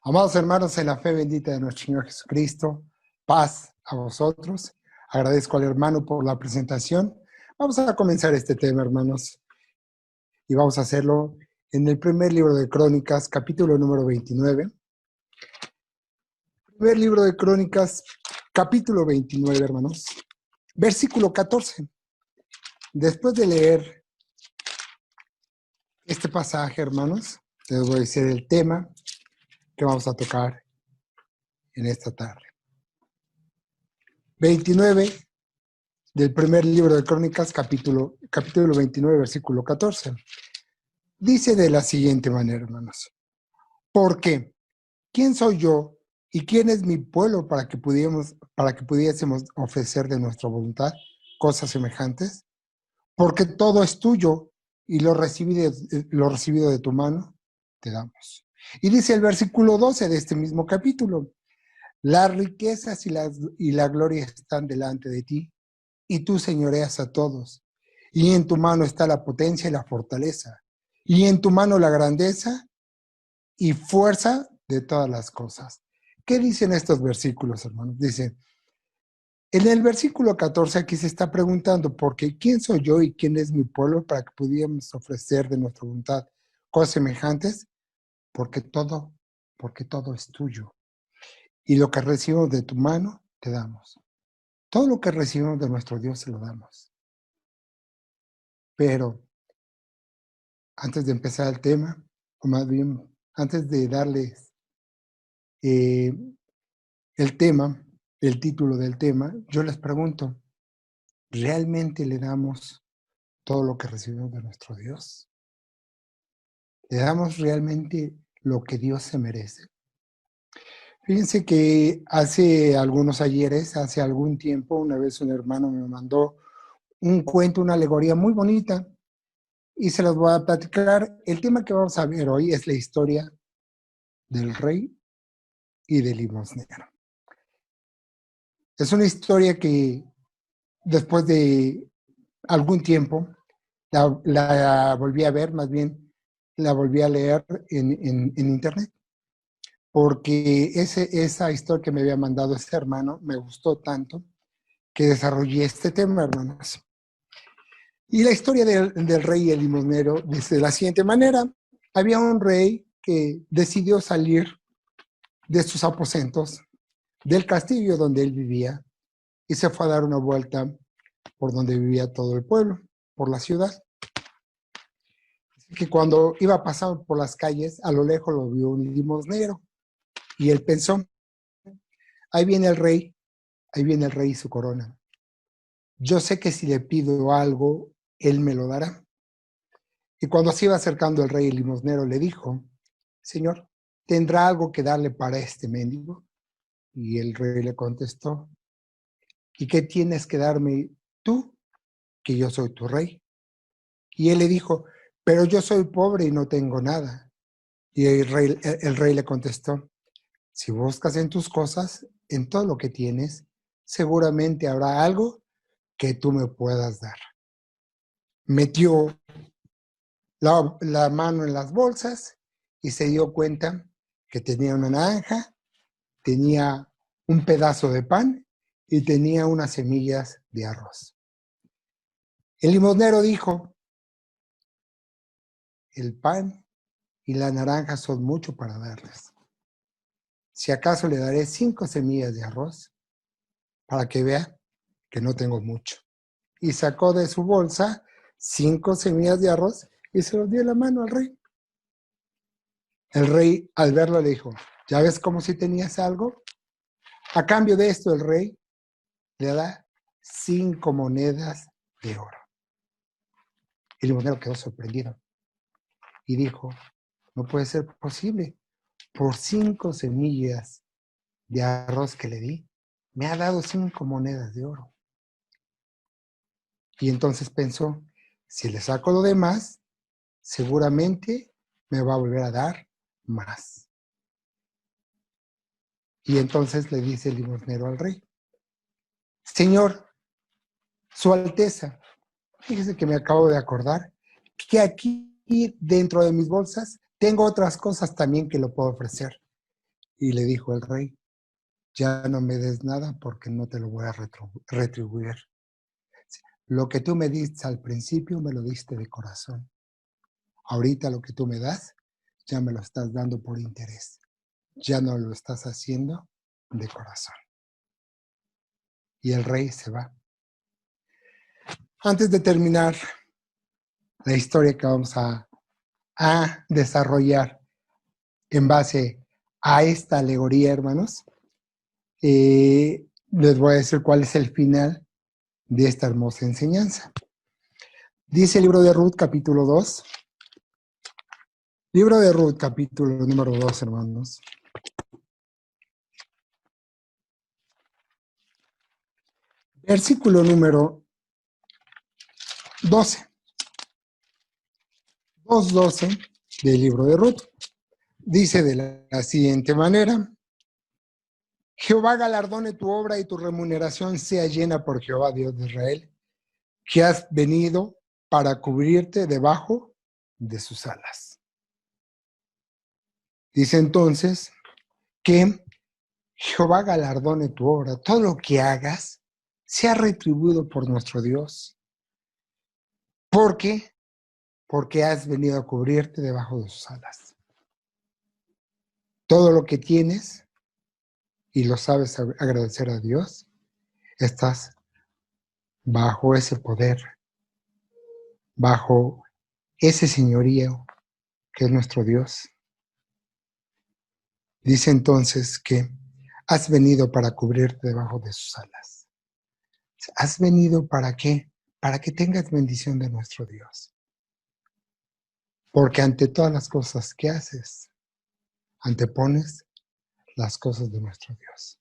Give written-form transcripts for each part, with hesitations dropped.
Amados hermanos, en la fe bendita de nuestro Señor Jesucristo, paz a vosotros. Agradezco al hermano por la presentación. Vamos a comenzar este tema, hermanos, y vamos a hacerlo en el primer libro de Crónicas, capítulo número 29. Primer libro de Crónicas, capítulo 29, hermanos, versículo 14. Después de leer este pasaje, hermanos, les voy a decir el tema que vamos a tocar en esta tarde. 29 del primer libro de Crónicas, capítulo 29, versículo 14. Dice de la siguiente manera, hermanos. ¿Por qué? ¿Quién soy yo y quién es mi pueblo para que pudiésemos ofrecer de nuestra voluntad cosas semejantes? Porque todo es tuyo y lo recibido de tu mano te damos. Y dice el versículo 12 de este mismo capítulo. Las riquezas y la gloria están delante de ti, y tú señoreas a todos. Y en tu mano está la potencia y la fortaleza. Y en tu mano la grandeza y fuerza de todas las cosas. ¿Qué dicen estos versículos, hermanos? Dice, en el versículo 14 aquí se está preguntando, porque ¿quién soy yo y quién es mi pueblo para que pudiéramos ofrecer de nuestra voluntad cosas semejantes? Porque todo es tuyo. Y lo que recibimos de tu mano, te damos. Todo lo que recibimos de nuestro Dios se lo damos. Pero antes de empezar el tema, o más bien antes de darles el tema, el título del tema, yo les pregunto, ¿realmente le damos todo lo que recibimos de nuestro Dios? ¿Le damos realmente lo que Dios se merece? Fíjense que hace algunos ayeres, hace algún tiempo, una vez un hermano me mandó un cuento, una alegoría muy bonita, y se los voy a platicar. El tema que vamos a ver hoy es la historia del rey y del limosnero. Es una historia que después de algún tiempo la volví a ver, más bien la volví a leer en internet, porque esa historia que me había mandado ese hermano me gustó tanto que desarrollé este tema, hermanos. Y la historia del rey y el limosnero dice de la siguiente manera. Había un rey que decidió salir de sus aposentos del castillo donde él vivía y se fue a dar una vuelta por donde vivía todo el pueblo, por la ciudad. Así que cuando iba pasando por las calles, a lo lejos lo vio un limosnero y él pensó, ahí viene el rey y su corona. Yo sé que si le pido algo, él me lo dará. Y cuando se iba acercando el rey, el limosnero le dijo, Señor, ¿tendrá algo que darle para este mendigo? Y el rey le contestó, ¿y qué tienes que darme tú, que yo soy tu rey? Y él le dijo, pero yo soy pobre y no tengo nada. Y el rey le contestó, si buscas en tus cosas, en todo lo que tienes, seguramente habrá algo que tú me puedas dar. Metió la mano en las bolsas y se dio cuenta que tenía una naranja, tenía un pedazo de pan y tenía unas semillas de arroz. El limosnero dijo, el pan y la naranja son mucho para darles. Si acaso le daré 5 semillas de arroz para que vea que no tengo mucho. Y sacó de su bolsa 5 semillas de arroz y se los dio en la mano al rey. El rey al verlo le dijo, ¿ya ves como si tenías algo? A cambio de esto el rey le da 5 monedas de oro. El limosnero quedó sorprendido y dijo, no puede ser posible. Por 5 semillas de arroz que le di, me ha dado 5 monedas de oro. Y entonces pensó, si le saco lo demás, seguramente me va a volver a dar más. Y entonces le dice el limosnero al rey, Señor, Su Alteza, fíjese que me acabo de acordar que aquí dentro de mis bolsas tengo otras cosas también que lo puedo ofrecer. Y le dijo el rey, ya no me des nada porque no te lo voy a retribuir. Lo que tú me diste al principio me lo diste de corazón. Ahorita lo que tú me das, ya me lo estás dando por interés. Ya no lo estás haciendo de corazón. Y el rey se va. Antes de terminar la historia que vamos a desarrollar en base a esta alegoría, hermanos, les voy a decir cuál es el final de esta hermosa enseñanza. Dice el libro de Ruth, capítulo 2. Libro de Ruth, capítulo número 2, hermanos. Versículo número 12. 2:12 del libro de Ruth. Dice de la siguiente manera: Jehová galardone tu obra y tu remuneración sea llena por Jehová, Dios de Israel, que has venido para cubrirte debajo de sus alas. Dice entonces que Jehová galardone tu obra, todo lo que hagas sea retribuido por nuestro Dios. ¿Por qué? Porque has venido a cubrirte debajo de sus alas. Todo lo que tienes y lo sabes agradecer a Dios, estás bajo ese poder, bajo ese señorío que es nuestro Dios. Dice entonces que has venido para cubrirte debajo de sus alas. ¿Has venido para qué? Para que tengas bendición de nuestro Dios. Porque ante todas las cosas que haces, antepones las cosas de nuestro Dios.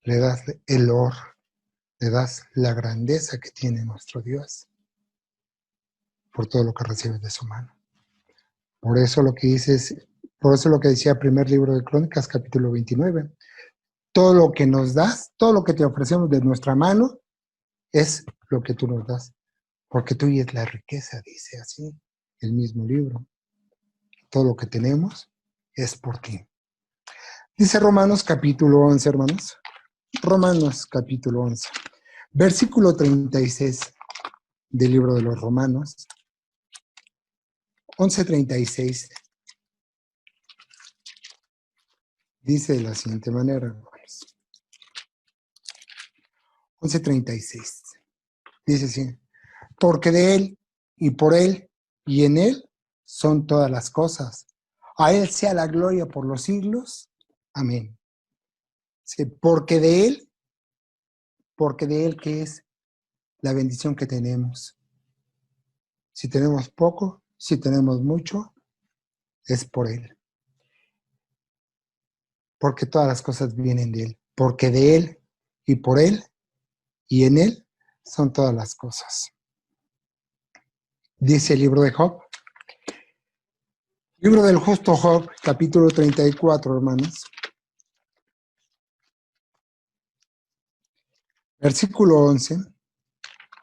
Le das el honor, le das la grandeza que tiene nuestro Dios por todo lo que recibes de su mano. Por eso lo que dices, por eso lo que decía primer libro de Crónicas, capítulo 29. Todo lo que nos das, todo lo que te ofrecemos de nuestra mano, es lo que tú nos das. Porque tuya es la riqueza, dice así el mismo libro. Todo lo que tenemos es por ti. Dice Romanos capítulo 11, hermanos. Romanos capítulo 11. Versículo 36 del libro de los Romanos. 11:36. Dice de la siguiente manera, hermanos. 11:36. Dice así: porque de Él, y por Él, y en Él, son todas las cosas. A Él sea la gloria por los siglos. Amén. Sí, porque de Él que es la bendición que tenemos. Si tenemos poco, si tenemos mucho, es por Él. Porque todas las cosas vienen de Él. Porque de Él, y por Él, y en Él, son todas las cosas. Dice el libro de Job. Libro del justo Job, capítulo 34, hermanos. Versículo 11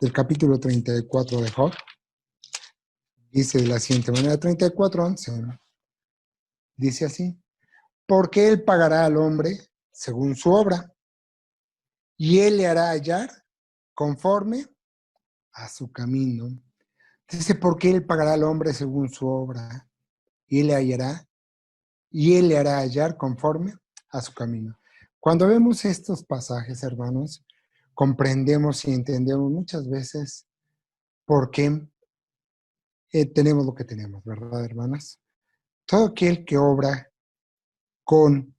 del capítulo 34 de Job. Dice de la siguiente manera, 34:11. Dice así: porque Él pagará al hombre según su obra, y Él le hará hallar conforme a su camino. Dice, porque Él pagará al hombre según su obra, y Él le hará hallar conforme a su camino. Cuando vemos estos pasajes, hermanos, comprendemos y entendemos muchas veces por qué tenemos lo que tenemos, ¿verdad, hermanas? Todo aquel que obra con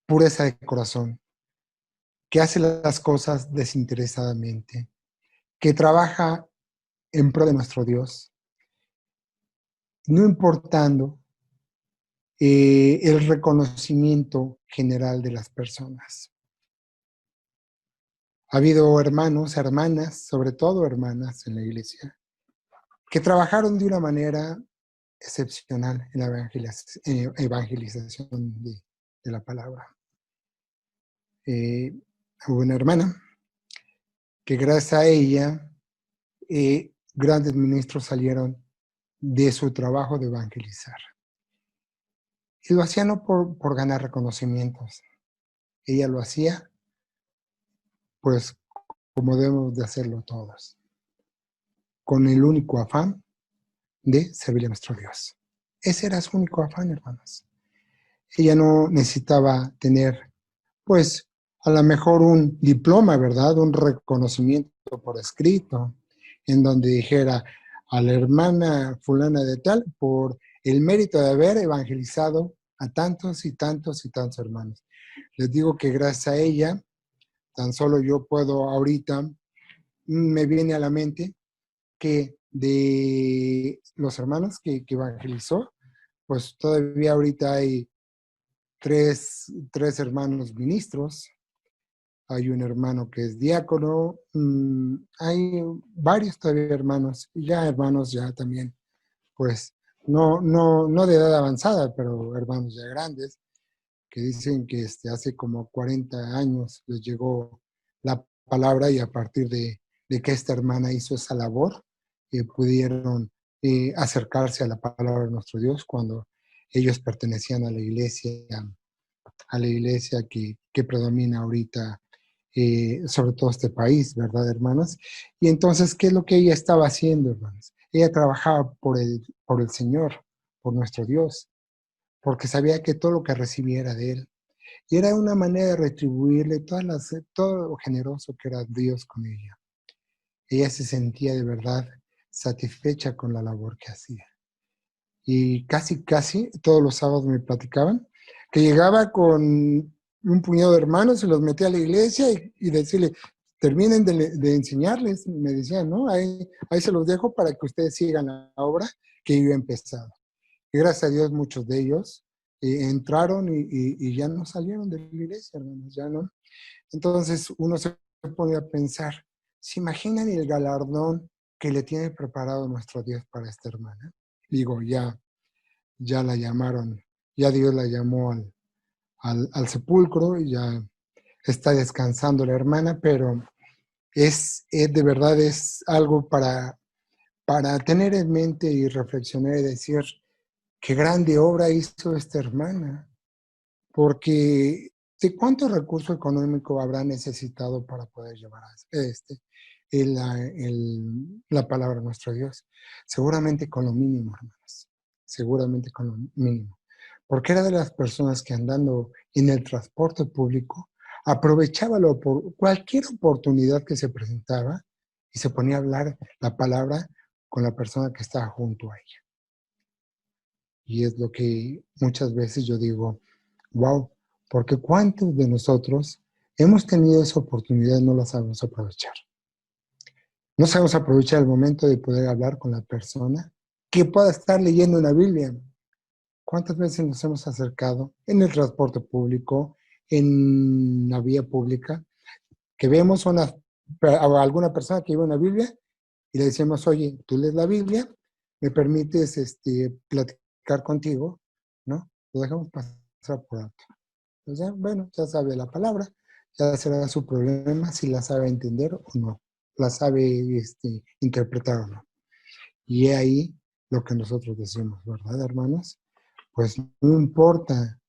pureza de corazón, que hace las cosas desinteresadamente, que trabaja en pro de nuestro Dios, no importando el reconocimiento general de las personas. Ha habido hermanos, hermanas, sobre todo hermanas en la iglesia, que trabajaron de una manera excepcional en la evangelización de la palabra. Hubo una hermana que gracias a ella grandes ministros salieron de su trabajo de evangelizar. Y lo hacía no por ganar reconocimientos. Ella lo hacía, pues, como debemos de hacerlo todos, con el único afán de servir a nuestro Dios. Ese era su único afán, hermanos. Ella no necesitaba tener, pues, a lo mejor un diploma, ¿verdad? Un reconocimiento por escrito, en donde dijera a la hermana fulana de tal, por el mérito de haber evangelizado a tantos y tantos y tantos hermanos. Les digo que gracias a ella, tan solo yo puedo ahorita, me viene a la mente que de los hermanos que evangelizó, pues todavía ahorita hay tres hermanos ministros, hay un hermano que es diácono, hay varios todavía hermanos, y ya hermanos ya también, pues no de edad avanzada, pero hermanos ya grandes, que dicen que hace como 40 años les llegó la palabra y a partir de que esta hermana hizo esa labor, pudieron acercarse a la palabra de nuestro Dios cuando ellos pertenecían a la iglesia que predomina ahorita, sobre todo este país, ¿verdad, hermanos? Y entonces, ¿qué es lo que ella estaba haciendo, hermanos? Ella trabajaba por el Señor, por nuestro Dios, porque sabía que todo lo que recibiera de Él. Y era una manera de retribuirle todo lo generoso que era Dios con ella. Ella se sentía de verdad satisfecha con la labor que hacía. Y casi todos los sábados me platicaban que llegaba con un puñado de hermanos, se los metía a la iglesia y decirle, terminen de enseñarles, me decían, ¿no? Ahí se los dejo para que ustedes sigan la obra que yo he empezado. Y gracias a Dios muchos de ellos entraron y ya no salieron de la iglesia, hermanos, ya no. Entonces uno se pone a pensar, ¿se imaginan el galardón que le tiene preparado nuestro Dios para esta hermana? Digo, ya la llamaron, ya Dios la llamó al sepulcro y ya está descansando la hermana, pero de verdad es algo para tener en mente y reflexionar y decir, qué grande obra hizo esta hermana, porque ¿de cuánto recurso económico habrá necesitado para poder llevar a la palabra de nuestro Dios? Seguramente con lo mínimo, hermanos, seguramente con lo mínimo, porque era de las personas que andando en el transporte público aprovechaba cualquier oportunidad que se presentaba y se ponía a hablar la palabra con la persona que estaba junto a ella. Y es lo que muchas veces yo digo, wow, porque ¿cuántos de nosotros hemos tenido esa oportunidad y no la sabemos aprovechar? No sabemos aprovechar el momento de poder hablar con la persona que pueda estar leyendo una Biblia. ¿Cuántas veces nos hemos acercado en el transporte público, en la vía pública, que vemos a alguna persona que lleva una Biblia y le decimos, oye, tú lees la Biblia, me permites platicar contigo, ¿no? Lo dejamos pasar por alto. Entonces, bueno, ya sabe la palabra, ya será su problema si la sabe entender o no, la sabe interpretar o no. Y es ahí lo que nosotros decimos, ¿verdad, hermanos? Pues no importa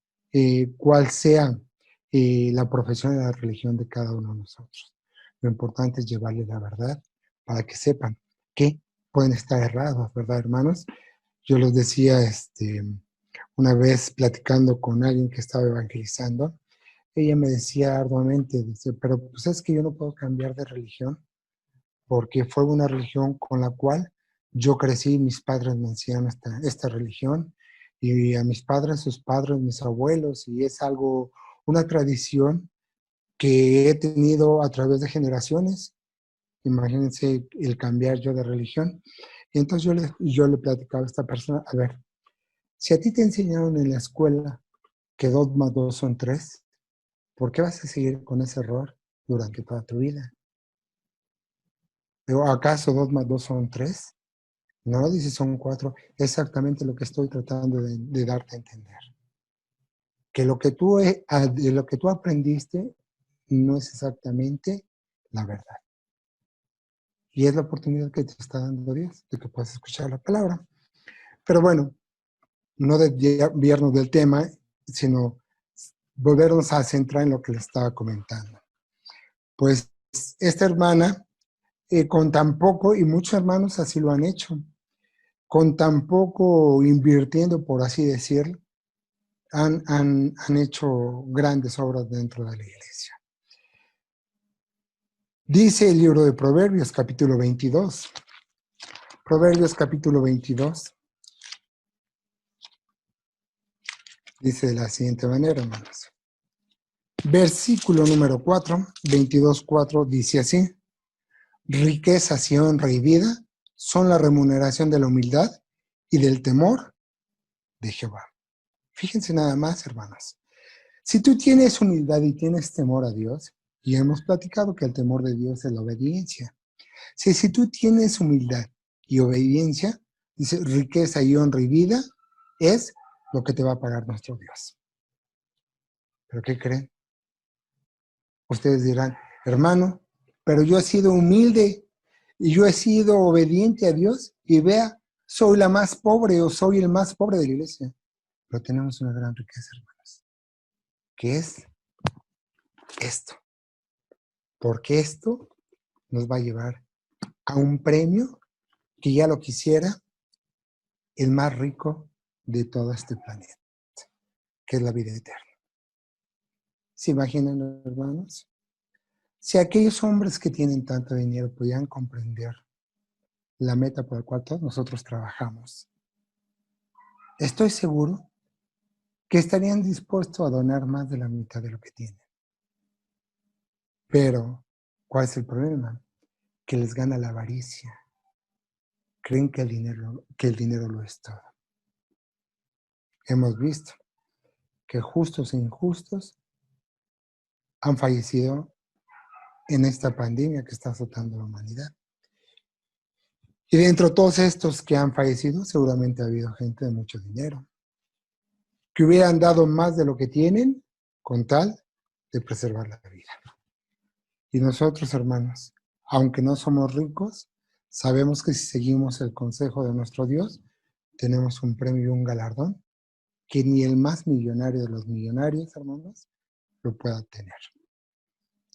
cuál sea la profesión y la religión de cada uno de nosotros. Lo importante es llevarles la verdad para que sepan que pueden estar errados, ¿verdad, hermanos? Yo les decía una vez platicando con alguien que estaba evangelizando, ella me decía arduamente, dice, pero pues es que yo no puedo cambiar de religión porque fue una religión con la cual yo crecí, mis padres me enseñaron esta religión y a mis padres, sus padres, mis abuelos, y es algo, una tradición que he tenido a través de generaciones. Imagínense el cambiar yo de religión. Y entonces yo le platicaba a esta persona, a ver, si a ti te enseñaron en la escuela que 2 más 2 son 3, ¿por qué vas a seguir con ese error durante toda tu vida? ¿O acaso 2 más 2 son 3? No, dice son 4. Exactamente lo que estoy tratando de darte a entender. Que de lo que tú aprendiste no es exactamente la verdad. Y es la oportunidad que te está dando Dios de que puedas escuchar la palabra. Pero bueno, no desviarnos del tema, sino volvernos a centrar en lo que les estaba comentando. Pues esta hermana, con tan poco, y muchos hermanos así lo han hecho, con tan poco invirtiendo, por así decirlo, han hecho grandes obras dentro de la iglesia. Dice el libro de Proverbios, capítulo 22. Proverbios, capítulo 22. Dice de la siguiente manera, hermanos. Versículo número 4, 22:4, dice así: riquezas y honra y vida son la remuneración de la humildad y del temor de Jehová. Fíjense nada más, hermanos. Si tú tienes humildad y tienes temor a Dios, y hemos platicado que el temor de Dios es la obediencia. Si tú tienes humildad y obediencia, dice, riqueza y honra y vida es lo que te va a pagar nuestro Dios. ¿Pero qué creen? Ustedes dirán, hermano, pero yo he sido humilde y yo he sido obediente a Dios y vea, soy la más pobre o soy el más pobre de la iglesia. Pero tenemos una gran riqueza, hermanos, que es esto. Porque esto nos va a llevar a un premio que ya lo quisiera el más rico de todo este planeta, que es la vida eterna. ¿Se imaginan, hermanos? Si aquellos hombres que tienen tanto dinero pudieran comprender la meta por la cual todos nosotros trabajamos, estoy seguro que estarían dispuestos a donar más de la mitad de lo que tienen. Pero, ¿cuál es el problema? Que les gana la avaricia. Creen que el dinero lo es todo. Hemos visto que justos e injustos han fallecido en esta pandemia que está azotando a la humanidad. Y dentro de todos estos que han fallecido, seguramente ha habido gente de mucho dinero, que hubieran dado más de lo que tienen con tal de preservar la vida. Y nosotros, hermanos, aunque no somos ricos, sabemos que si seguimos el consejo de nuestro Dios, tenemos un premio y un galardón que ni el más millonario de los millonarios, hermanos, lo pueda tener.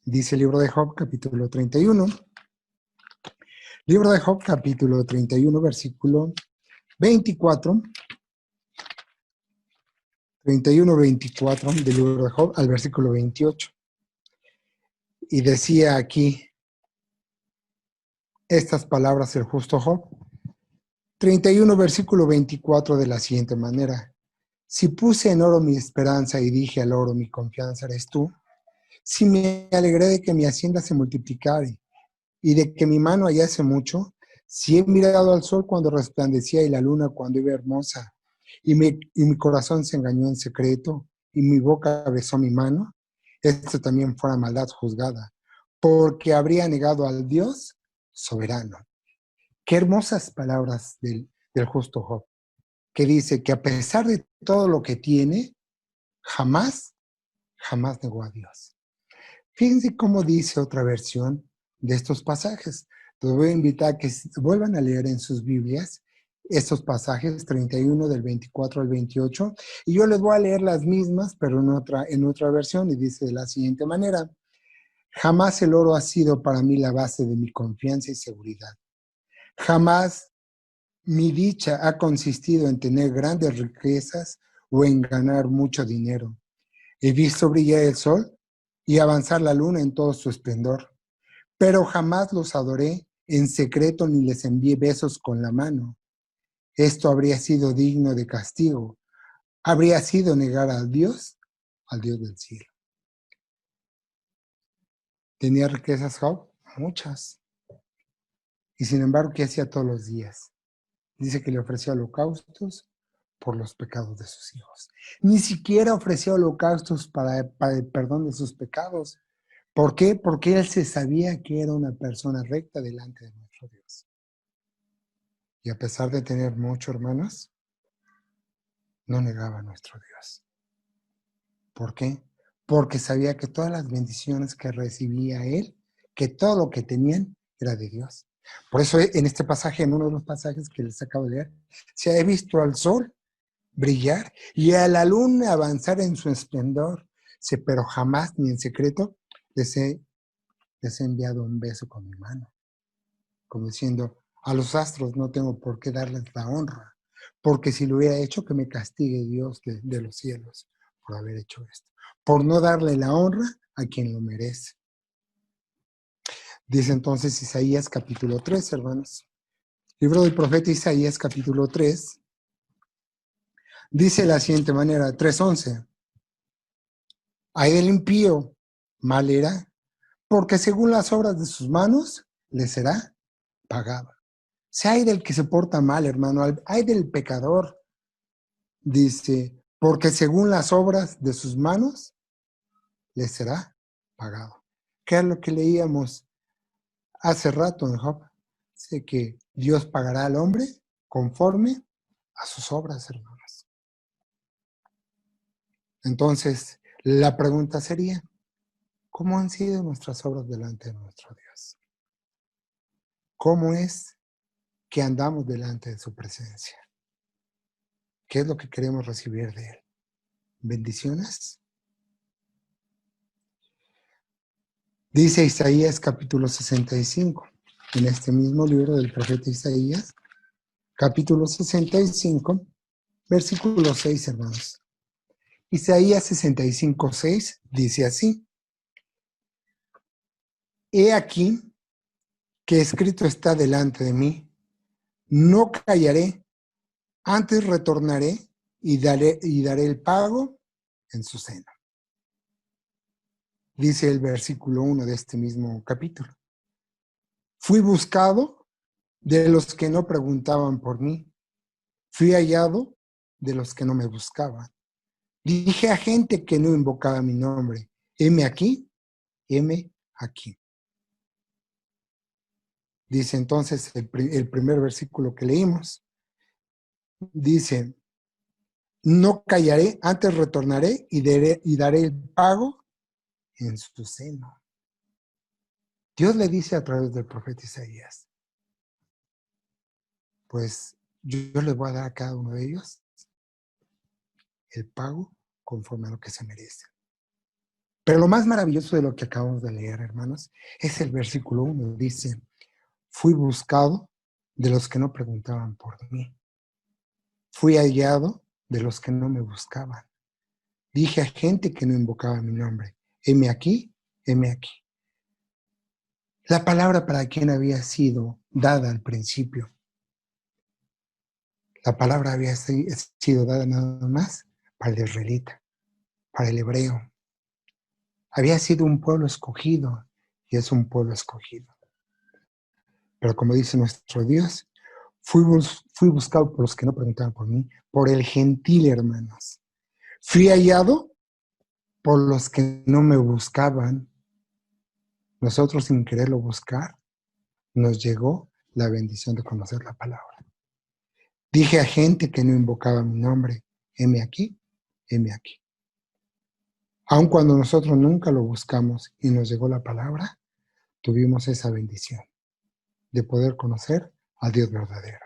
Dice el libro de Job, capítulo 31. Libro de Job, capítulo 31, versículo 24. 31, 24 del libro de Job al versículo 28. Y decía aquí estas palabras el justo Job. 31, versículo 24 de la siguiente manera. Si puse en oro mi esperanza y dije al oro mi confianza eres tú, si me alegré de que mi hacienda se multiplicare y de que mi mano hallase mucho, si he mirado al sol cuando resplandecía y la luna cuando iba hermosa, y mi corazón se engañó en secreto, y mi boca besó mi mano, esto también fuera maldad juzgada, porque habría negado al Dios soberano. Qué hermosas palabras del justo Job, que dice que a pesar de todo lo que tiene, jamás negó a Dios. Fíjense cómo dice otra versión de estos pasajes. Los voy a invitar a que vuelvan a leer en sus Biblias estos pasajes, 31 del 24 al 28, y yo les voy a leer las mismas, pero en otra versión, y dice de la siguiente manera: jamás el oro ha sido para mí la base de mi confianza y seguridad. Jamás mi dicha ha consistido en tener grandes riquezas o en ganar mucho dinero. He visto brillar el sol y avanzar la luna en todo su esplendor, pero jamás los adoré en secreto ni les envié besos con la mano. Esto habría sido digno de castigo. Habría sido negar al Dios del cielo. ¿Tenía riquezas Job? Muchas. Y sin embargo, ¿qué hacía todos los días? Dice que le ofrecía holocaustos por los pecados de sus hijos. Ni siquiera ofrecía holocaustos para el perdón de sus pecados. ¿Por qué? Porque él se sabía que era una persona recta delante de nuestro Dios. Y a pesar de tener mucho, hermanos, no negaba a nuestro Dios. ¿Por qué? Porque sabía que todas las bendiciones que recibía él, que todo lo que tenían era de Dios. Por eso en este pasaje, en uno de los pasajes que les acabo de leer, se ha visto al sol brillar y a la luna avanzar en su esplendor. Sí, pero jamás ni en secreto les he enviado un beso con mi mano, como diciendo, a los astros no tengo por qué darles la honra, porque si lo hubiera hecho, que me castigue Dios de los cielos por haber hecho esto, por no darle la honra a quien lo merece. Dice entonces Isaías capítulo 3, hermanos. Libro del profeta Isaías capítulo 3, dice de la siguiente manera, 3:11. Ay del impío, mal era, porque según las obras de sus manos le será pagado. Si hay del que se porta mal, hermano, hay del pecador, dice, porque según las obras de sus manos le será pagado. ¿Qué es lo que leíamos hace rato en Job? Dice que Dios pagará al hombre conforme a sus obras, hermanos. Entonces, la pregunta sería, ¿cómo han sido nuestras obras delante de nuestro Dios? ¿Cómo es que andamos delante de su presencia? ¿Qué es lo que queremos recibir de Él? ¿Bendiciones? Dice Isaías capítulo 65, en este mismo libro del profeta Isaías, capítulo 65, versículo 6, hermanos. Isaías 65, 6 dice así: He aquí que escrito está delante de mí, no callaré, antes retornaré y daré el pago en su seno. Dice el versículo 1 de este mismo capítulo. Fui buscado de los que no preguntaban por mí. Fui hallado de los que no me buscaban. Dije a gente que no invocaba mi nombre, heme aquí, heme aquí. Dice entonces el primer versículo que leímos. Dice, no callaré, antes retornaré y daré el pago en su seno. Dios le dice a través del profeta Isaías, pues yo les voy a dar a cada uno de ellos el pago conforme a lo que se merece. Pero lo más maravilloso de lo que acabamos de leer, hermanos, es el versículo 1. Dice, fui buscado de los que no preguntaban por mí. Fui hallado de los que no me buscaban. Dije a gente que no invocaba mi nombre, heme aquí, heme aquí. La palabra para quien había sido dada al principio. La palabra había sido dada nada más para el israelita, para el hebreo. Había sido un pueblo escogido y es un pueblo escogido. Pero como dice nuestro Dios, fui buscado por los que no preguntaban por mí, por el gentil, hermanos. Fui hallado por los que no me buscaban. Nosotros, sin quererlo buscar, nos llegó la bendición de conocer la palabra. Dije a gente que no invocaba mi nombre, heme aquí, heme aquí. Aun cuando nosotros nunca lo buscamos y nos llegó la palabra, tuvimos esa bendición de poder conocer al Dios verdadero,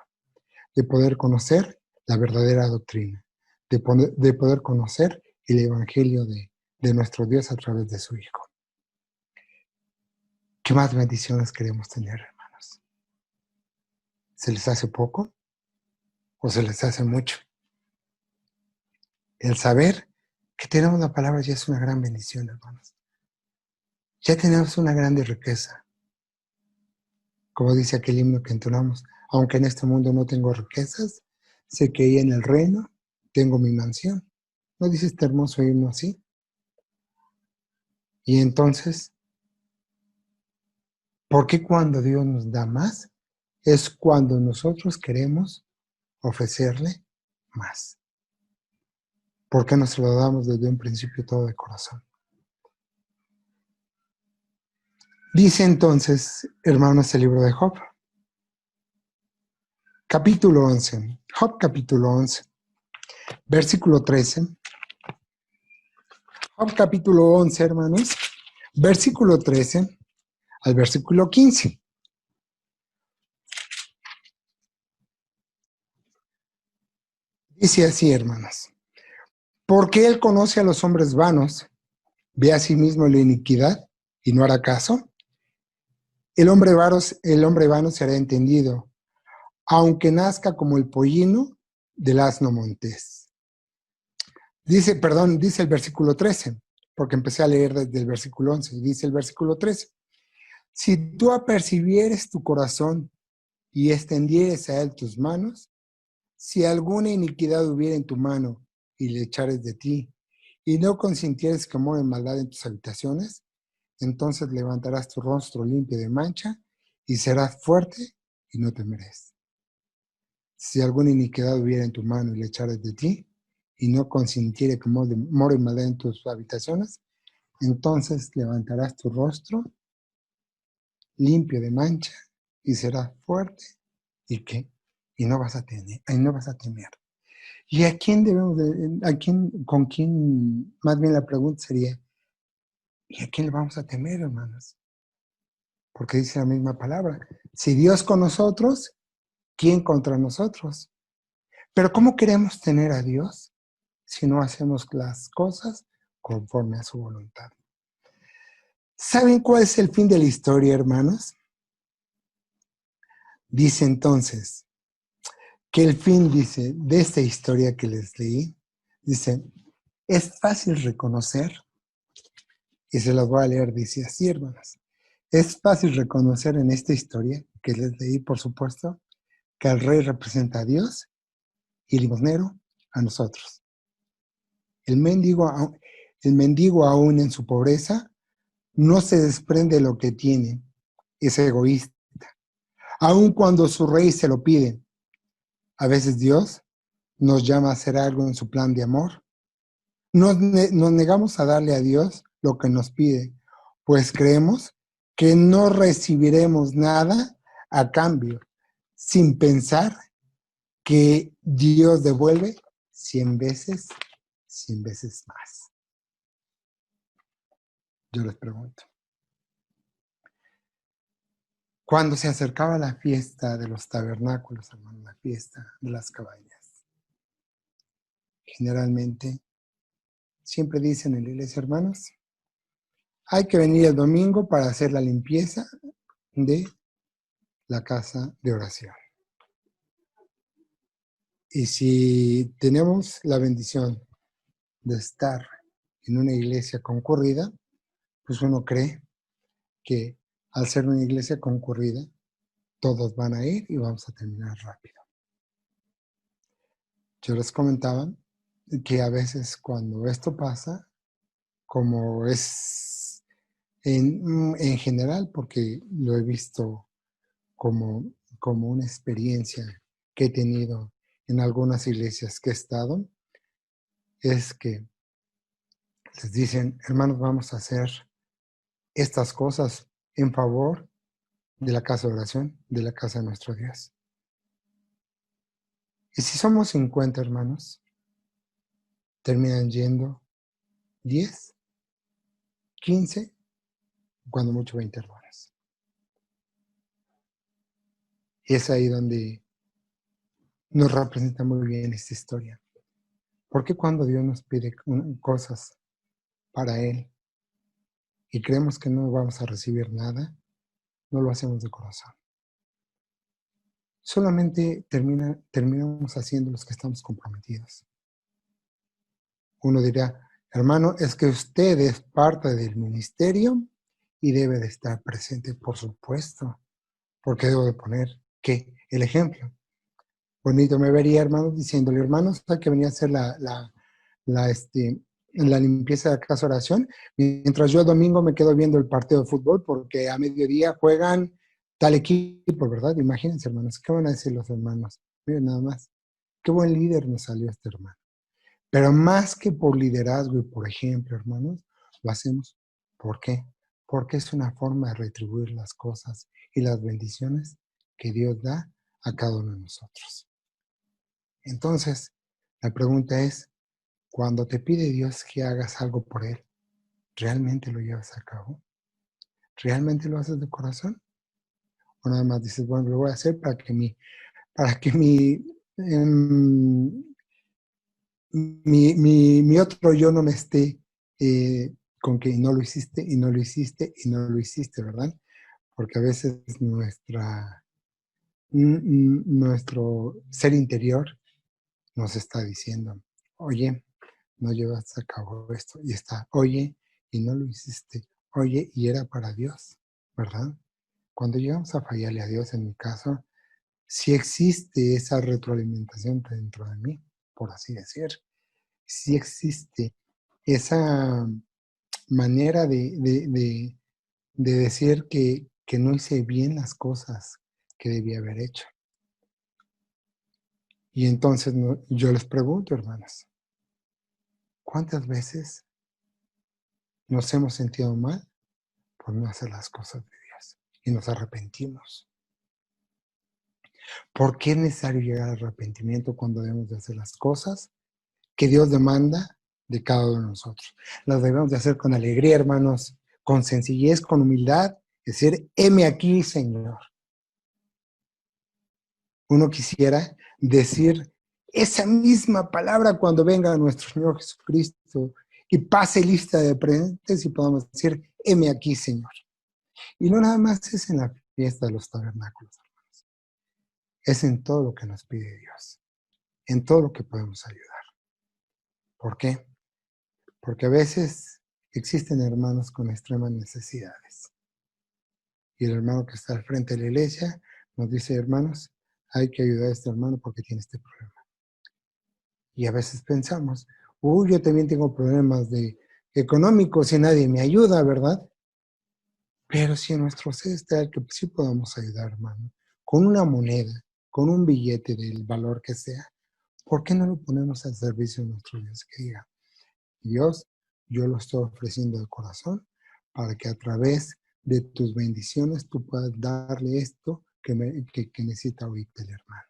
de poder conocer la verdadera doctrina, de poder conocer el evangelio de nuestro Dios a través de su Hijo. ¿Qué más bendiciones queremos tener, hermanos? ¿Se les hace poco o se les hace mucho? El saber que tenemos la palabra ya es una gran bendición, hermanos. Ya tenemos una grande riqueza. Como dice aquel himno que entonamos, aunque en este mundo no tengo riquezas, sé que ahí en el reino tengo mi mansión. ¿No dice este hermoso himno así? Y entonces, ¿por qué cuando Dios nos da más? Es cuando nosotros queremos ofrecerle más. ¿Por qué nos lo damos desde un principio todo de corazón? Dice entonces, hermanos, el libro de Job, capítulo 11. Job capítulo 11, versículo 13. Job capítulo 11, hermanos, versículo 13 al versículo 15. Dice así, hermanos. Porque él conoce a los hombres vanos, ve a sí mismo la iniquidad y no hará caso. El hombre vano será entendido, aunque nazca como el pollino del asno montés. Dice el versículo 13, porque empecé a leer desde el versículo 11, y dice el versículo 13, si tú apercibieres tu corazón y extendieres a él tus manos, si alguna iniquidad hubiera en tu mano y le echares de ti, y no consintieres que more maldad en tus habitaciones, entonces levantarás tu rostro limpio de mancha y serás fuerte y no temerás. Si alguna iniquidad hubiera en tu mano y le echares de ti, y no consintiere que more maldad en tus habitaciones, entonces levantarás tu rostro limpio de mancha y serás fuerte y qué, y no vas a tener, y no vas a temer. ¿Y a quién debemos con quién, más bien la pregunta sería, ¿y a quién le vamos a temer, hermanos? Porque dice la misma palabra. Si Dios con nosotros, ¿quién contra nosotros? Pero ¿cómo queremos tener a Dios si no hacemos las cosas conforme a su voluntad? ¿Saben cuál es el fin de la historia, hermanos? Dice entonces que el fin, dice, de esta historia que les leí, dice, es fácil reconocer, y se los voy a leer, dice así, hermanos. Es fácil reconocer en esta historia que les leí, por supuesto, que el rey representa a Dios y el limosnero a nosotros. El mendigo, aún en su pobreza, no se desprende de lo que tiene, es egoísta. Aun cuando su rey se lo pide, a veces Dios nos llama a hacer algo en su plan de amor. Nos negamos a darle a Dios lo que nos pide, pues creemos que no recibiremos nada a cambio, sin pensar que Dios devuelve 100 veces, 100 veces más. Yo les pregunto, cuando se acercaba la fiesta de los tabernáculos, hermano, la fiesta de las cabañas, generalmente siempre dicen en la iglesia, hermanos, hay que venir el domingo para hacer la limpieza de la casa de oración. Y si tenemos la bendición de estar en una iglesia concurrida, pues uno cree que al ser una iglesia concurrida, todos van a ir y vamos a terminar rápido. Yo les comentaba que a veces cuando esto pasa, como es en general, porque lo he visto como una experiencia que he tenido en algunas iglesias que he estado, es que les dicen, hermanos, vamos a hacer estas cosas en favor de la casa de oración, de la casa de nuestro Dios. Y si somos 50 hermanos, terminan yendo 10, 15, cuando mucho 20 hermanos. Y es ahí donde nos representa muy bien esta historia. Porque cuando Dios nos pide cosas para Él y creemos que no vamos a recibir nada, no lo hacemos de corazón? Solamente terminamos haciendo los que estamos comprometidos. Uno dirá, hermano, es que usted es parte del ministerio y debe de estar presente, por supuesto, porque debo de poner ¿qué? El ejemplo. Bonito me vería, hermanos, diciéndole, hermanos, hay que venir a hacer la limpieza de la casa de oración, mientras yo el domingo me quedo viendo el partido de fútbol porque a mediodía juegan tal equipo, ¿verdad? Imagínense, hermanos, ¿qué van a decir los hermanos? Miren nada más, qué buen líder nos salió este hermano. Pero más que por liderazgo y por ejemplo, hermanos, lo hacemos. ¿Por qué? Porque es una forma de retribuir las cosas y las bendiciones que Dios da a cada uno de nosotros. Entonces, la pregunta es, cuando te pide Dios que hagas algo por Él, ¿realmente lo llevas a cabo? ¿Realmente lo haces de corazón? O nada más dices, bueno, lo voy a hacer para que mi mi otro yo no me esté con que no lo hiciste y no lo hiciste y no lo hiciste, ¿verdad? Porque a veces nuestro ser interior nos está diciendo, oye, no llevaste a cabo esto, y está, oye, y no lo hiciste, oye, y era para Dios, ¿verdad? Cuando llegamos a fallarle a Dios, en mi caso, sí existe esa retroalimentación dentro de mí, por así decir. Sí existe esa manera de decir que no hice bien las cosas que debía haber hecho. Y entonces yo les pregunto, hermanas, ¿cuántas veces nos hemos sentido mal por no hacer las cosas de Dios y nos arrepentimos? ¿Por qué es necesario llegar al arrepentimiento cuando debemos de hacer las cosas que Dios demanda de cada uno de nosotros? Las debemos de hacer con alegría, hermanos, con sencillez, con humildad, es decir, heme aquí, Señor. Uno quisiera decir esa misma palabra cuando venga nuestro Señor Jesucristo y pase lista de presentes y podamos decir, heme aquí, Señor. Y no nada más es en la fiesta de los tabernáculos, es en todo lo que nos pide Dios, en todo lo que podemos ayudar. ¿Por qué? Porque a veces existen hermanos con extremas necesidades. Y el hermano que está al frente de la iglesia nos dice, hermanos, hay que ayudar a este hermano porque tiene este problema. Y a veces pensamos, yo también tengo problemas económicos y nadie me ayuda, ¿verdad? Pero si en nuestro ser está el que sí podamos ayudar, hermano, con una moneda, con un billete del valor que sea, ¿por qué no lo ponemos al servicio de nuestro Dios? Que diga, Dios, yo lo estoy ofreciendo de corazón para que a través de tus bendiciones tú puedas darle esto que necesita ahorita el hermano.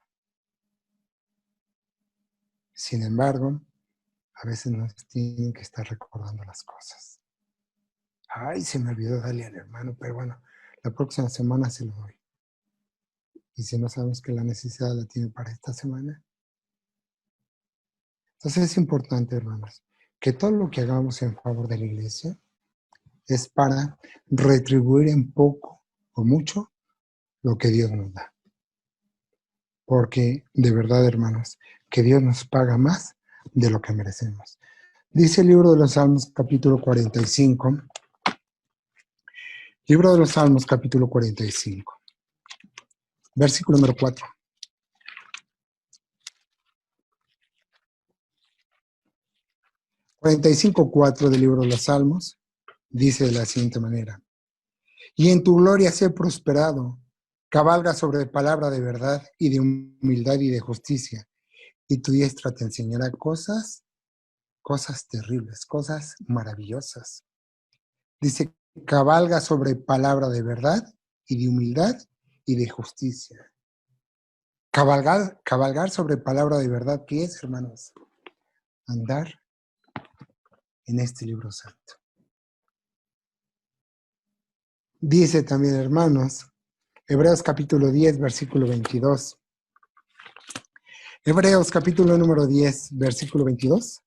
Sin embargo, a veces nos tienen que estar recordando las cosas. Ay, se me olvidó darle al hermano, pero bueno, la próxima semana se lo doy. Y si no sabemos que la necesidad la tiene para esta semana. Entonces es importante, hermanos, que todo lo que hagamos en favor de la iglesia es para retribuir en poco o mucho lo que Dios nos da. Porque de verdad, hermanos, que Dios nos paga más de lo que merecemos. Dice el libro de los Salmos, capítulo 45. Libro de los Salmos, capítulo 45. Versículo número 4. 45:4 del libro de los Salmos dice de la siguiente manera: y en tu gloria sé prosperado, cabalga sobre palabra de verdad y de humildad y de justicia, y tu diestra te enseñará cosas terribles, cosas maravillosas. Dice, cabalga sobre palabra de verdad y de humildad y de justicia. Cabalgar sobre palabra de verdad, ¿qué es, hermanos? Andar en este libro santo. Dice también, hermanos, Hebreos capítulo 10, versículo 22. Hebreos capítulo número 10, versículo 22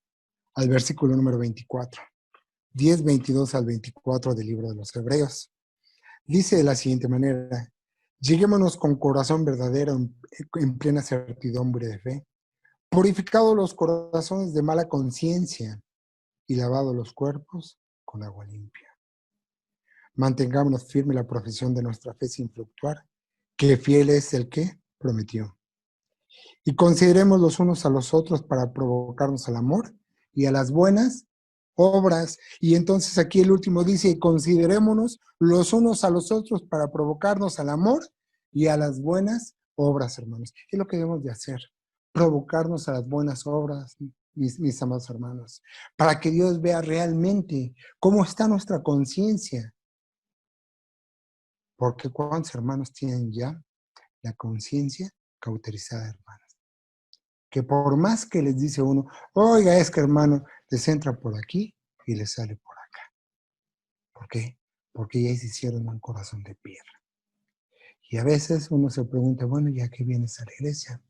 al versículo número 24. 10, 22 al 24 del libro de los Hebreos. Dice de la siguiente manera: lleguémonos con corazón verdadero en plena certidumbre de fe, purificados los corazones de mala conciencia y lavados los cuerpos con agua limpia. Mantengámonos firme la profesión de nuestra fe sin fluctuar, que fiel es el que prometió. Y consideremos los unos a los otros para provocarnos al amor y a las buenas obras. Y entonces aquí el último dice, considerémonos los unos a los otros para provocarnos al amor y a las buenas obras, hermanos. Es lo que debemos de hacer, provocarnos a las buenas obras, mis amados hermanos, para que Dios vea realmente cómo está nuestra conciencia. Porque ¿cuántos hermanos tienen ya la conciencia cauterizada, hermanos? Que por más que les dice uno, oiga, es que hermano, les entra por aquí y les sale por acá. ¿Por qué? Porque ya se hicieron un corazón de piedra. Y a veces uno se pregunta, bueno, ¿ya qué vienes a la iglesia?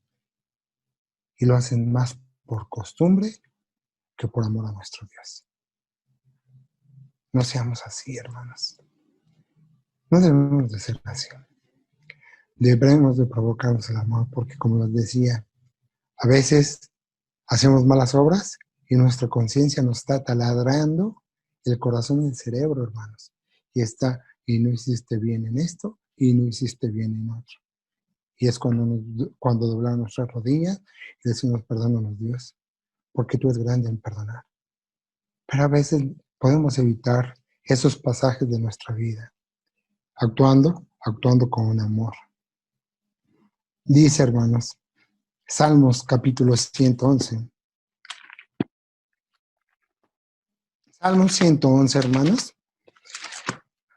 Y lo hacen más por costumbre que por amor a nuestro Dios. No seamos así, hermanos. No debemos de ser así. Debemos de provocarnos el amor porque, como les decía, a veces hacemos malas obras y nuestra conciencia nos está taladrando el corazón y el cerebro, hermanos. Y no hiciste bien en esto y no hiciste bien en otro. Y es cuando doblamos nuestras rodillas y decimos, perdónanos Dios, porque tú eres grande en perdonar. Pero a veces podemos evitar esos pasajes de nuestra vida, actuando con un amor. Dice, hermanos, Salmos capítulo 111. Salmos 111, hermanos.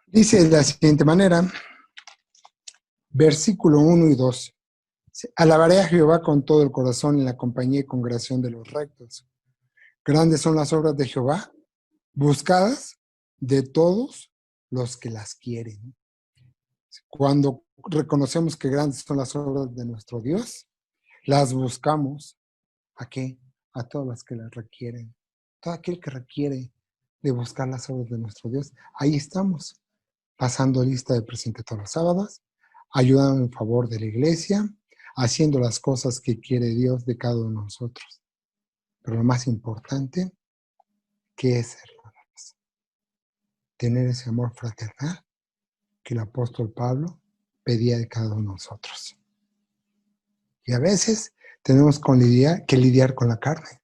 Dice de la siguiente manera, versículo 1 y 2. Alabaré a Jehová con todo el corazón en la compañía y congregación de los rectos. Grandes son las obras de Jehová, buscadas de todos los que las quieren. Cuando reconocemos que grandes son las obras de nuestro Dios, las buscamos. ¿A qué? A todos los que las requieren. Todo aquel que requiere de buscar las obras de nuestro Dios. Ahí estamos, pasando lista de presente todos los sábados, ayudando en favor de la iglesia, haciendo las cosas que quiere Dios de cada uno de nosotros. Pero lo más importante, ¿qué es, hermanos? Tener ese amor fraternal que el apóstol Pablo pedía de cada uno de nosotros. Y a veces tenemos que lidiar con la carne,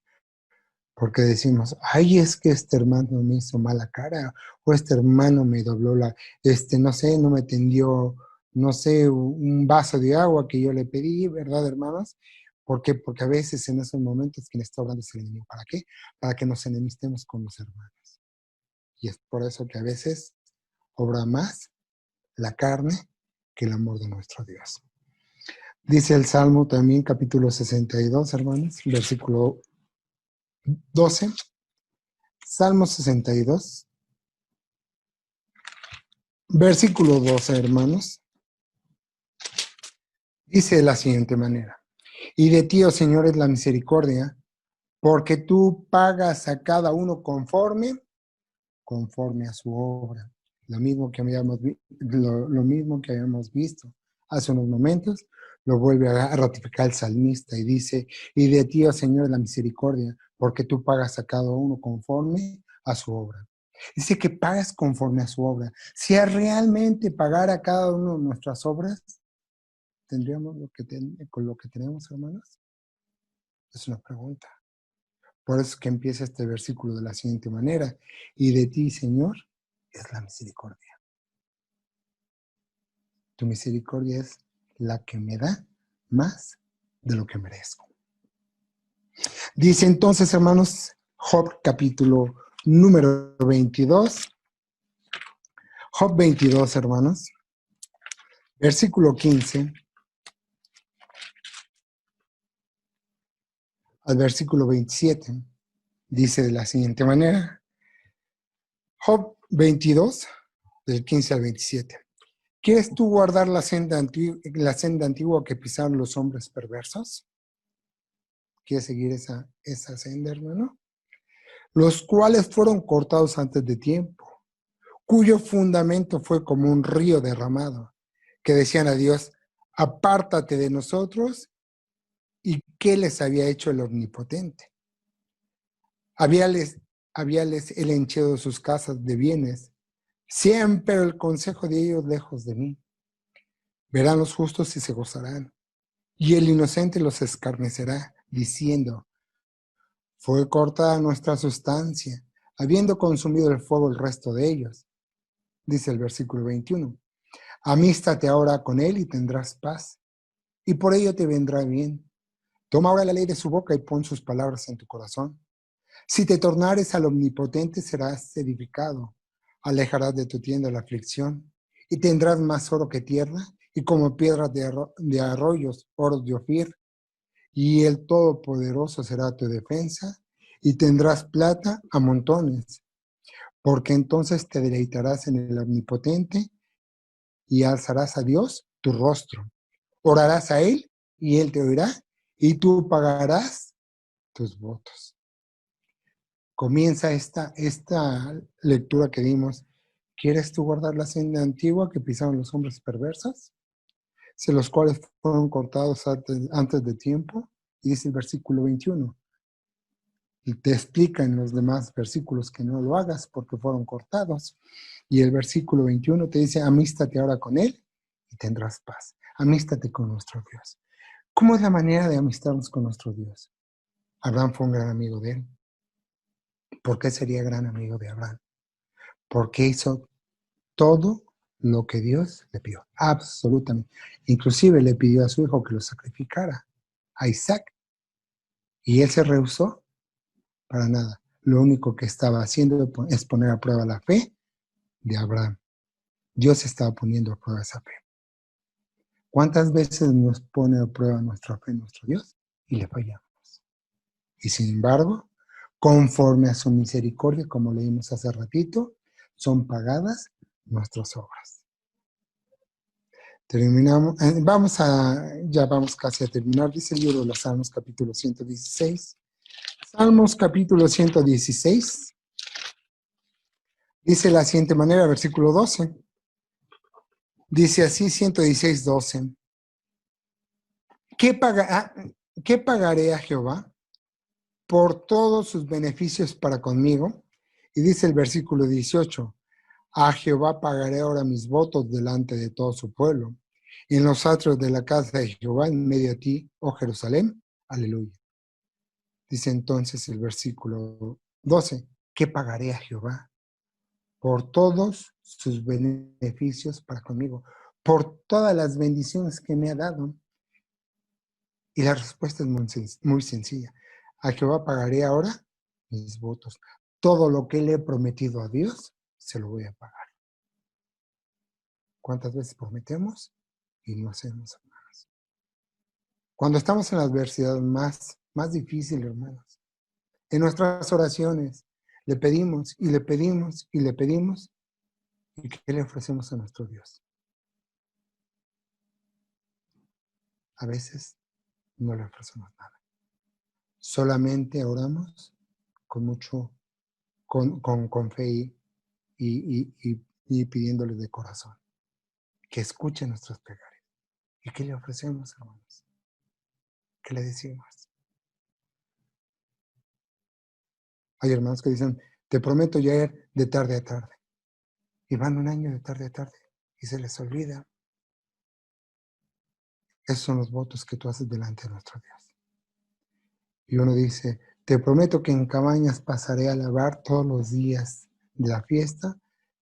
porque decimos, ay, es que este hermano me hizo mala cara, o este hermano me dobló no sé, no me tendió, no sé, un vaso de agua que yo le pedí, ¿verdad, hermanos? ¿Por qué? Porque a veces en esos momentos quien está obrando es el enemigo. ¿Para qué? Para que nos enemistemos con los hermanos. Y es por eso que a veces obra más la carne que el amor de nuestro Dios. Dice el Salmo también, capítulo 62, hermanos, versículo 12. Salmo 62, versículo 12, hermanos. Dice de la siguiente manera. Y de ti, oh Señor, es la misericordia, porque tú pagas a cada uno conforme a su obra. Lo mismo que habíamos visto hace unos momentos, lo vuelve a ratificar el salmista y dice, y de ti, oh Señor, la misericordia, porque tú pagas a cada uno conforme a su obra. Dice que pagas conforme a su obra. Si realmente pagara a cada uno de nuestras obras, ¿tendríamos con lo que tenemos, hermanos? Es una pregunta. Por eso es que empieza este versículo de la siguiente manera. Y de ti, Señor, es la misericordia. Tu misericordia es la que me da más de lo que merezco. Dice entonces, hermanos, Job capítulo número 22. Job 22, hermanos. Versículo 15 al versículo 27. Dice de la siguiente manera. Job 22, del 15 al 27. ¿Quieres tú guardar la senda antigua que pisaron los hombres perversos? ¿Quieres seguir esa senda, hermano? Los cuales fueron cortados antes de tiempo, cuyo fundamento fue como un río derramado, que decían a Dios, apártate de nosotros. ¿Y qué les había hecho el Omnipotente? Habíales él henchido sus casas de bienes, siempre el consejo de ellos lejos de mí. Verán los justos y se gozarán, y el inocente los escarnecerá, diciendo, fue cortada nuestra sustancia, habiendo consumido el fuego el resto de ellos. Dice el versículo 21. Amístate ahora con él y tendrás paz, y por ello te vendrá bien. Toma ahora la ley de su boca y pon sus palabras en tu corazón. Si te tornares al Omnipotente, serás edificado. Alejarás de tu tienda la aflicción, y tendrás más oro que tierra, y como piedras de arroyos, oro de Ofir. Y el Todopoderoso será tu defensa, y tendrás plata a montones, porque entonces te deleitarás en el Omnipotente, y alzarás a Dios tu rostro. Orarás a Él, y Él te oirá, y tú pagarás tus votos. comienza esta lectura que dimos. ¿Quieres tú guardar la senda antigua que pisaron los hombres perversos? Si los cuales fueron cortados antes de tiempo. Y dice el versículo 21. Y te explica en los demás versículos que no lo hagas porque fueron cortados. Y el versículo 21 te dice, amístate ahora con Él y tendrás paz. Amístate con nuestro Dios. ¿Cómo es la manera de amistarnos con nuestro Dios? Abraham fue un gran amigo de Él. ¿Por qué sería gran amigo de Abraham? Porque hizo todo lo que Dios le pidió. Absolutamente. Inclusive le pidió a su hijo que lo sacrificara, a Isaac. Y él se rehusó para nada. Lo único que estaba haciendo es poner a prueba la fe de Abraham. Dios estaba poniendo a prueba esa fe. ¿Cuántas veces nos pone a prueba nuestra fe en nuestro Dios? Y le fallamos. Y sin embargo, conforme a su misericordia, como leímos hace ratito, son pagadas nuestras obras. Terminamos, ya vamos casi a terminar, dice el libro de los Salmos capítulo 116. Salmos capítulo 116, dice de la siguiente manera, versículo 12. Dice así, 116, 12. ¿Qué pagaré a Jehová por todos sus beneficios para conmigo? Y dice el versículo 18, a Jehová pagaré ahora mis votos delante de todo su pueblo, en los atrios de la casa de Jehová, en medio de ti, oh Jerusalén, aleluya. Dice entonces el versículo 12, ¿qué pagaré a Jehová? Por todos sus beneficios para conmigo, por todas las bendiciones que me ha dado. Y la respuesta es muy sencilla. A Jehová pagaré ahora mis votos. Todo lo que le he prometido a Dios, se lo voy a pagar. ¿Cuántas veces prometemos y no hacemos más? Cuando estamos en la adversidad más difícil, hermanos, en nuestras oraciones le pedimos y le pedimos y le pedimos, ¿y qué le ofrecemos a nuestro Dios? A veces no le ofrecemos nada. Solamente oramos con mucho, con fe y pidiéndole de corazón que escuche nuestros plegarias. ¿Y qué le ofrecemos, hermanos? ¿Qué le decimos? Hay hermanos que dicen, te prometo ya ir de tarde a tarde. Y van un año de tarde a tarde y se les olvida. Esos son los votos que tú haces delante de nuestro Dios. Y uno dice, te prometo que en cabañas pasaré a lavar todos los días de la fiesta.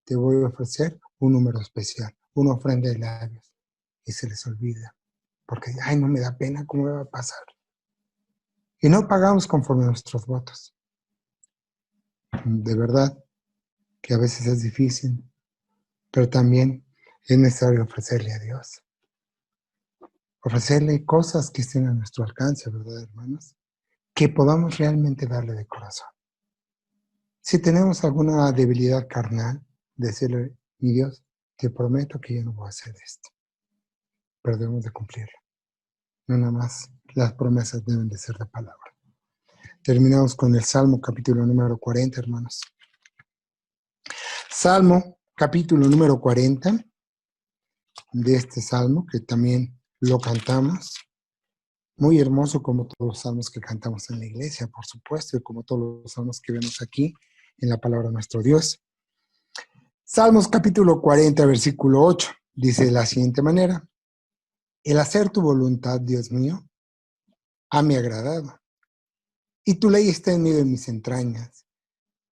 Te voy a ofrecer un número especial, una ofrenda de labios. Y se les olvida. Porque, ay, no me da pena, ¿cómo me va a pasar? Y no pagamos conforme a nuestros votos. De verdad que a veces es difícil, pero también es necesario ofrecerle a Dios. Ofrecerle cosas que estén a nuestro alcance, ¿verdad, hermanos? Que podamos realmente darle de corazón. Si tenemos alguna debilidad carnal, decirle, mi Dios, te prometo que yo no voy a hacer esto, pero debemos de cumplirlo. No nada más las promesas deben de ser de palabra. Terminamos con el Salmo capítulo número 40, hermanos. Salmo capítulo número 40, de este salmo, que también lo cantamos. Muy hermoso como todos los salmos que cantamos en la iglesia, por supuesto, y como todos los salmos que vemos aquí en la palabra de nuestro Dios. Salmos capítulo 40, versículo 8, dice de la siguiente manera, el hacer tu voluntad, Dios mío, hame agradado, y tu ley está en medio de mis entrañas.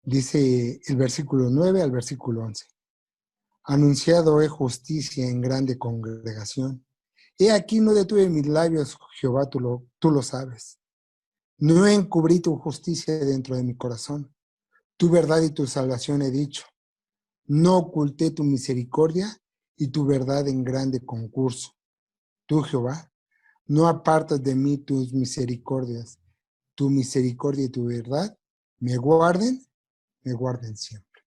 Dice el versículo 9 al versículo 11. Anunciado he justicia en grande congregación. He aquí no detuve mis labios, Jehová, tú lo sabes. No encubrí tu justicia dentro de mi corazón. Tu verdad y tu salvación he dicho. No oculté tu misericordia y tu verdad en grande concurso. Tú, Jehová, no apartas de mí tus misericordias. Tu misericordia y tu verdad me guarden siempre.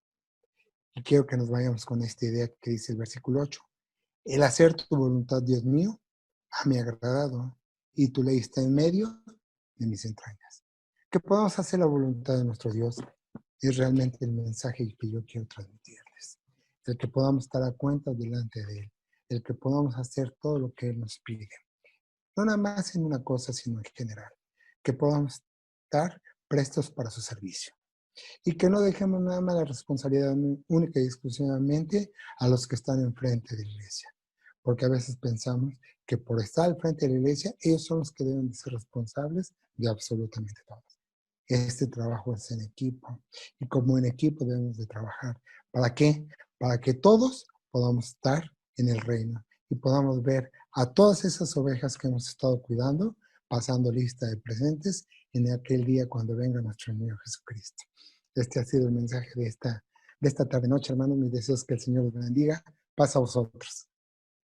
Y quiero que nos vayamos con esta idea que dice el versículo 8. El hacer tu voluntad, Dios mío, me ha agradado, y tu ley está en medio de mis entrañas. Que podamos hacer la voluntad de nuestro Dios es realmente el mensaje que yo quiero transmitirles. El que podamos estar a cuenta delante de Él, el que podamos hacer todo lo que Él nos pide. No nada más en una cosa, sino en general. Que podamos estar prestos para su servicio. Y que no dejemos nada más la responsabilidad única y exclusivamente a los que están enfrente de la iglesia. Porque a veces pensamos que por estar al frente de la iglesia, ellos son los que deben de ser responsables de absolutamente todo. Este trabajo es en equipo y como en equipo debemos de trabajar. ¿Para qué? Para que todos podamos estar en el reino y podamos ver a todas esas ovejas que hemos estado cuidando, pasando lista de presentes en aquel día cuando venga nuestro Señor Jesucristo. Este ha sido el mensaje de esta tarde-noche, hermanos. Mis deseos que el Señor los bendiga. Paz a vosotros.